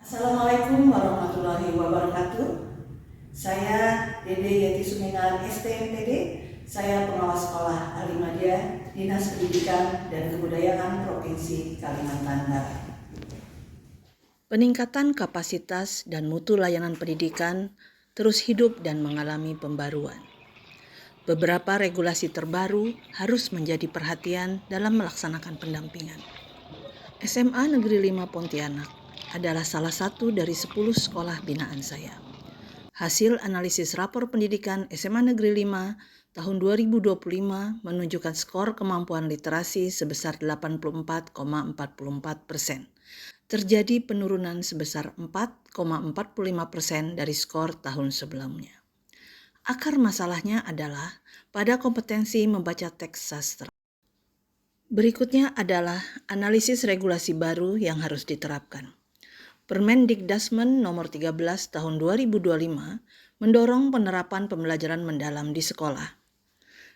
Assalamualaikum warahmatullahi wabarakatuh. Saya Dede Yeti Sumingar STMPD. Saya pengawas sekolah Alimadia Dinas Pendidikan dan Kebudayaan Provinsi Kalimantan Barat. Peningkatan kapasitas dan mutu layanan pendidikan terus hidup dan mengalami pembaruan. Beberapa regulasi terbaru harus menjadi perhatian dalam melaksanakan pendampingan. SMA Negeri 5 Pontianak adalah salah satu dari 10 sekolah binaan saya. Hasil analisis rapor pendidikan SMA Negeri 5 tahun 2025 menunjukkan skor kemampuan literasi sebesar 84,44%. Terjadi penurunan sebesar 4,45% dari skor tahun sebelumnya. Akar masalahnya adalah pada kompetensi membaca teks sastra. Berikutnya adalah analisis regulasi baru yang harus diterapkan. Permendikdasmen nomor 13 tahun 2025 mendorong penerapan pembelajaran mendalam di sekolah.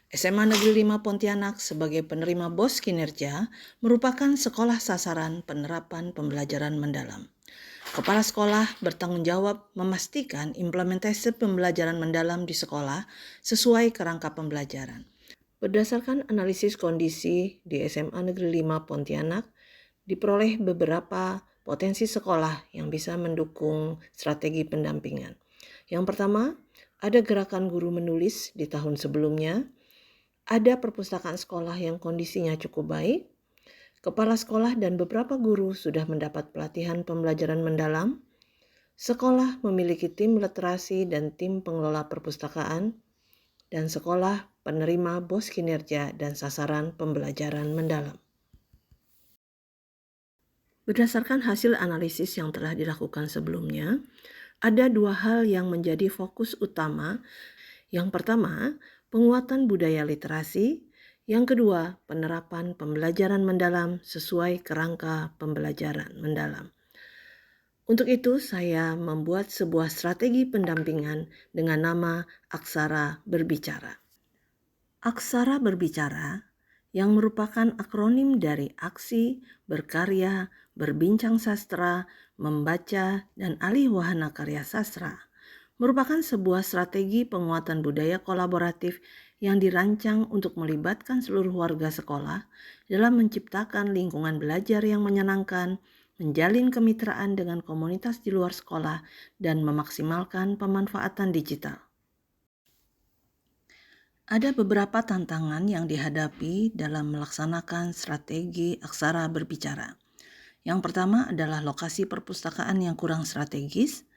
SMA Negeri 5 Pontianak sebagai penerima BOS kinerja merupakan sekolah sasaran penerapan pembelajaran mendalam. Kepala sekolah bertanggung jawab memastikan implementasi pembelajaran mendalam di sekolah sesuai kerangka pembelajaran. Berdasarkan analisis kondisi di SMA Negeri 5 Pontianak, diperoleh beberapa potensi sekolah yang bisa mendukung strategi pendampingan. Yang pertama, ada gerakan guru menulis di tahun sebelumnya, ada perpustakaan sekolah yang kondisinya cukup baik, kepala sekolah dan beberapa guru sudah mendapat pelatihan pembelajaran mendalam, sekolah memiliki tim literasi dan tim pengelola perpustakaan, dan sekolah penerima BOS kinerja dan sasaran pembelajaran mendalam. Berdasarkan hasil analisis yang telah dilakukan sebelumnya, ada dua hal yang menjadi fokus utama. Yang pertama, penguatan budaya literasi. Yang kedua, penerapan pembelajaran mendalam sesuai kerangka pembelajaran mendalam. Untuk itu, saya membuat sebuah strategi pendampingan dengan nama Aksara Berbicara. Aksara Berbicara yang merupakan akronim dari aksi, berkarya, berbincang sastra, membaca, dan alih wahana karya sastra, merupakan sebuah strategi penguatan budaya kolaboratif yang dirancang untuk melibatkan seluruh warga sekolah dalam menciptakan lingkungan belajar yang menyenangkan, menjalin kemitraan dengan komunitas di luar sekolah, dan memaksimalkan pemanfaatan digital. Ada beberapa tantangan yang dihadapi dalam melaksanakan strategi aksara berbicara. Yang pertama adalah lokasi perpustakaan yang kurang strategis.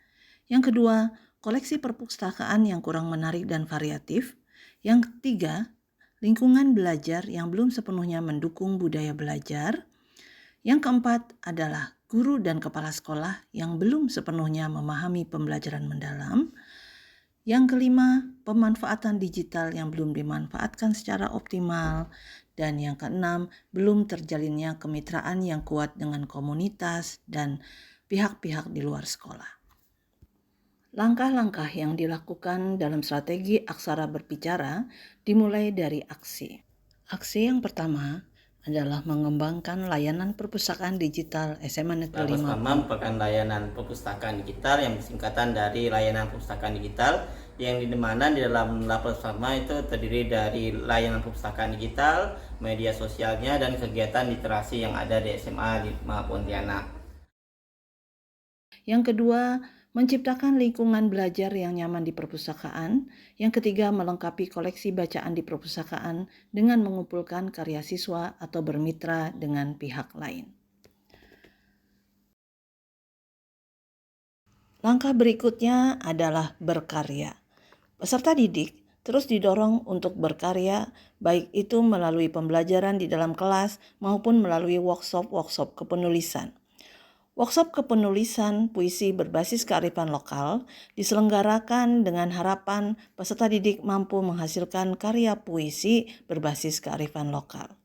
Yang kedua, koleksi perpustakaan yang kurang menarik dan variatif. Yang ketiga, lingkungan belajar yang belum sepenuhnya mendukung budaya belajar. Yang keempat adalah guru dan kepala sekolah yang belum sepenuhnya memahami pembelajaran mendalam. Yang kelima, pemanfaatan digital yang belum dimanfaatkan secara optimal. Dan yang keenam, belum terjalinnya kemitraan yang kuat dengan komunitas dan pihak-pihak di luar sekolah. Langkah-langkah yang dilakukan dalam strategi aksara berbicara dimulai dari aksi. Aksi yang pertama adalah mengembangkan layanan perpustakaan digital SMA Negeri 5. Merupakan layanan perpustakaan digital yang singkatan dari layanan perpustakaan digital yang dimana di dalam platform itu terdiri dari layanan perpustakaan digital, media sosialnya, dan kegiatan literasi yang ada di SMA 5 Pontianak. Yang kedua, menciptakan lingkungan belajar yang nyaman di perpustakaan. Yang ketiga, melengkapi koleksi bacaan di perpustakaan dengan mengumpulkan karya siswa atau bermitra dengan pihak lain. Langkah berikutnya adalah berkarya. Peserta didik terus didorong untuk berkarya, baik itu melalui pembelajaran di dalam kelas maupun melalui workshop kepenulisan. Workshop kepenulisan puisi berbasis kearifan lokal diselenggarakan dengan harapan peserta didik mampu menghasilkan karya puisi berbasis kearifan lokal.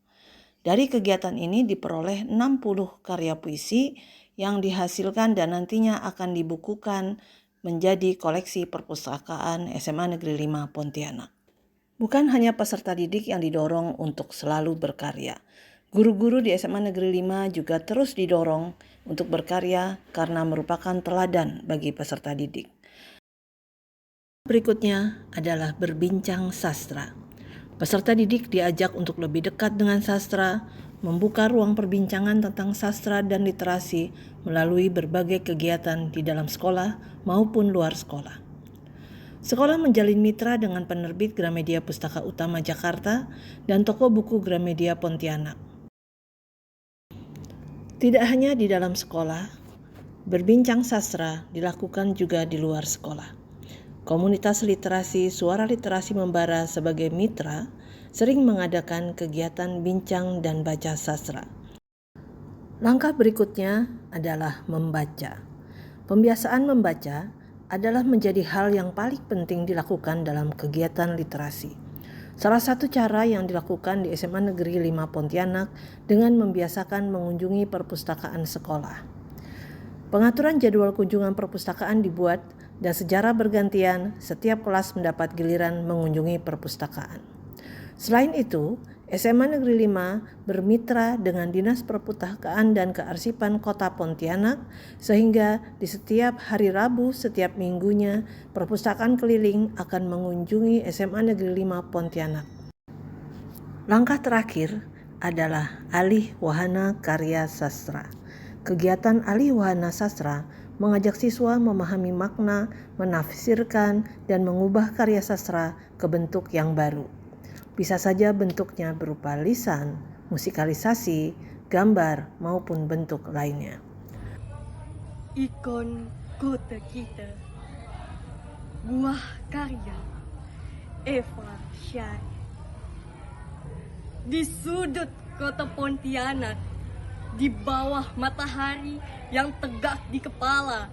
Dari kegiatan ini diperoleh 60 karya puisi yang dihasilkan dan nantinya akan dibukukan menjadi koleksi perpustakaan SMA Negeri 5 Pontianak. Bukan hanya peserta didik yang didorong untuk selalu berkarya, Guru-guru di SMA Negeri 5 juga terus didorong untuk berkarya karena merupakan teladan bagi peserta didik. Berikutnya adalah berbincang sastra. Peserta didik diajak untuk lebih dekat dengan sastra, membuka ruang perbincangan tentang sastra dan literasi melalui berbagai kegiatan di dalam sekolah maupun luar sekolah. Sekolah menjalin mitra dengan penerbit Gramedia Pustaka Utama Jakarta dan toko buku Gramedia Pontianak. Tidak hanya di dalam sekolah, berbincang sastra dilakukan juga di luar sekolah. Komunitas literasi Suara Literasi Membara sebagai mitra sering mengadakan kegiatan bincang dan baca sastra. Langkah berikutnya adalah membaca. Pembiasaan membaca adalah menjadi hal yang paling penting dilakukan dalam kegiatan literasi. Salah satu cara yang dilakukan di SMA Negeri 5 Pontianak dengan membiasakan mengunjungi perpustakaan sekolah. Pengaturan jadwal kunjungan perpustakaan dibuat dan secara bergantian setiap kelas mendapat giliran mengunjungi perpustakaan. Selain itu, SMA Negeri 5 bermitra dengan Dinas Perpustakaan dan Kearsipan Kota Pontianak sehingga di setiap hari Rabu setiap minggunya perpustakaan keliling akan mengunjungi SMA Negeri 5 Pontianak. Langkah terakhir adalah alih wahana karya sastra. Kegiatan alih wahana sastra mengajak siswa memahami makna, menafsirkan, dan mengubah karya sastra ke bentuk yang baru. Bisa saja bentuknya berupa lisan, musikalisasi, gambar, maupun bentuk lainnya. Ikon kota kita, buah karya Eva Syari. Di sudut kota Pontianak, di bawah matahari yang tegak di kepala,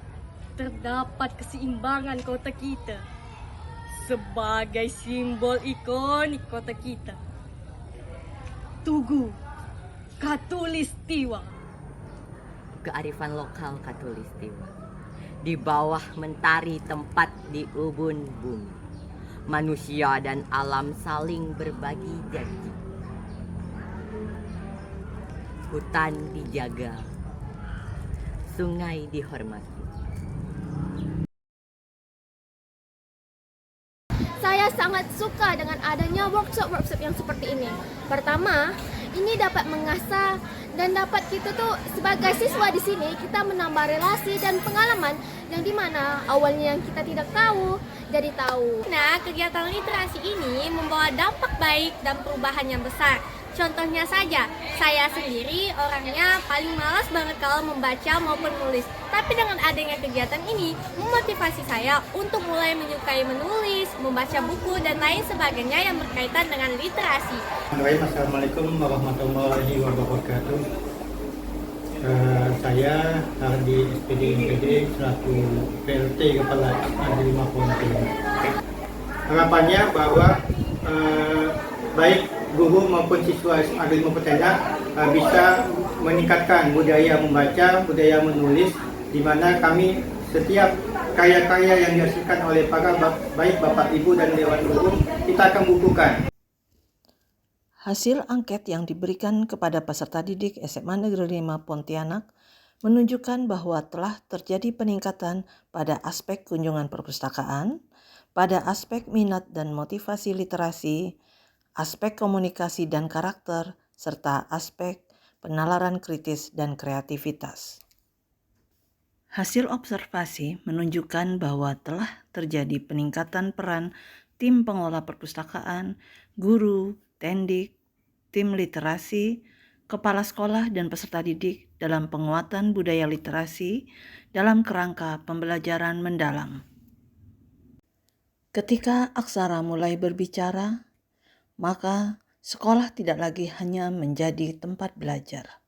terdapat keseimbangan kota kita sebagai simbol ikonik kota kita. Tugu Katulistiwa. Kearifan lokal Katulistiwa. Di bawah mentari tempat di ubun bumi, manusia dan alam saling berbagi janji. Hutan dijaga, sungai dihormati. Saya sangat suka dengan adanya workshop yang seperti ini. Pertama, ini dapat mengasah dan dapat kita tuh sebagai siswa di sini kita menambah relasi dan pengalaman yang dimana awalnya yang kita tidak tahu jadi tahu. Nah, kegiatan literasi ini membawa dampak baik dan perubahan yang besar. Contohnya saja, saya sendiri orangnya paling malas banget kalau membaca maupun menulis. Tapi dengan adanya kegiatan ini, memotivasi saya untuk mulai menyukai menulis, membaca buku, dan lain sebagainya yang berkaitan dengan literasi. Assalamualaikum warahmatullahi wabarakatuh. Saya Hardi SPD NPD selaku PLT Kepala Negeri 5 Pontianak. Harapannya bahwa baik guru maupun siswa SMA Negeri 5 Pontianak bisa meningkatkan budaya membaca, budaya menulis, di mana kami setiap karya-karya yang dihasilkan oleh para baik Bapak Ibu dan Dewan Guru kita akan bukukan. Hasil angket yang diberikan kepada peserta didik SMA Negeri 5 Pontianak menunjukkan bahwa telah terjadi peningkatan pada aspek kunjungan perpustakaan, pada aspek minat dan motivasi literasi, aspek komunikasi dan karakter, serta aspek penalaran kritis dan kreativitas. Hasil observasi menunjukkan bahwa telah terjadi peningkatan peran tim pengelola perpustakaan, guru, tendik, tim literasi, kepala sekolah dan peserta didik dalam penguatan budaya literasi dalam kerangka pembelajaran mendalam. Ketika aksara mulai berbicara, maka sekolah tidak lagi hanya menjadi tempat belajar,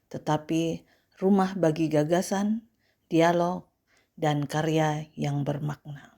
tetapi rumah bagi gagasan, dialog, dan karya yang bermakna.